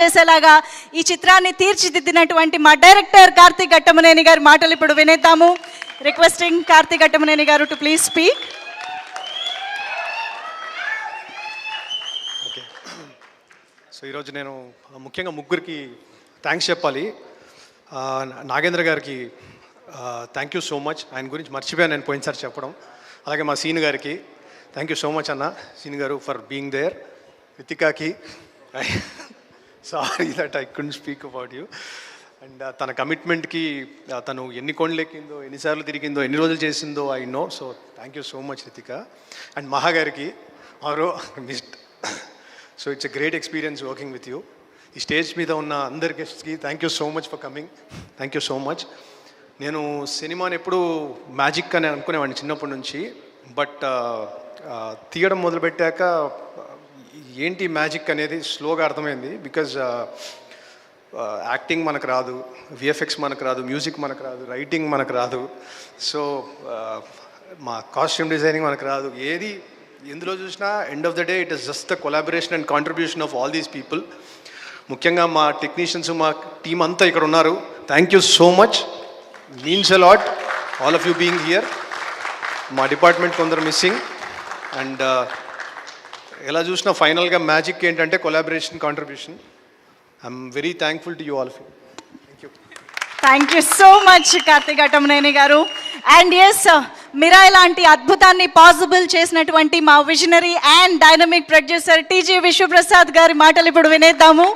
చేసేలాగా ఈ చిత్రాన్ని తీర్చిదిద్దినటువంటి మా డైరెక్టర్ కార్తీక్ ఘట్టమనేని గారి మాటలు ఇప్పుడు వినేద్దాము. రిక్వెస్టింగ్ కార్తీక్ ఘట్టమనేని గారు to please speak. Okay, so ఈరోజు నేను ముఖ్యంగా ముగ్గురికి థ్యాంక్స్ చెప్పాలి. నాగేంద్ర గారికి థ్యాంక్ యూ సో మచ్. ఆయన గురించి మర్చిపోయాను నేను పోయినసారి చెప్పడం. అలాగే మా సీను గారికి థ్యాంక్ యూ సో మచ్ అన్న, సీను గారు, ఫర్ బీయింగ్ దేర్. రితికాకి sorry that I couldn't speak about you. And తన కమిట్మెంట్కి తను ఎన్ని కొండలు ఎక్కిందో, ఎన్నిసార్లు తిరిగిందో, ఎన్ని రోజులు చేసిందో I know. So thank you so much Ritika. And Maha గారికి ఆరో missed. So it's a great experience working with you. ఈ స్టేజ్ మీద ఉన్న అందరి గెస్ట్స్కి thank you so much for coming. Thank you so much. నేను సినిమాని ఎప్పుడు మ్యాజిక్ అని అనుకునేవాడిని చిన్నప్పటి నుంచి. బట్ తీయడం మొదలుపెట్టాక ఏంటి మ్యాజిక్ అనేది స్లోగా అర్థమైంది. బికాజ్ యాక్టింగ్ మనకు రాదు, విఎఫ్ఎక్స్ మనకు రాదు, మ్యూజిక్ మనకు రాదు, రైటింగ్ మనకు రాదు, సో మా కాస్ట్యూమ్ డిజైనింగ్ మనకు రాదు. ఏది ఎందులో చూసినా end of the day it is just the collaboration and contribution of all these people. ముఖ్యంగా మా టెక్నీషియన్స్, మా టీం అంతా ఇక్కడ ఉన్నారు. Thank you so much, means a lot all of you being here. మా డిపార్ట్మెంట్ కొందరు మిస్సింగ్. అండ్ ఎలా చూసినా ఫైనల్గా మ్యాజిక్ ఏంటంటే collaboration, contribution. I'm very thankful to you all of you. Thank you. Thank you so much Karthik Ghattamaneni గారు. And yes, మీరా ఇలాంటి అద్భుతాన్ని possible చేసినటువంటి మా visionary and dynamic producer TG Vishwaprasad గారి మాటలు ఇప్పుడు వినేద్దాము.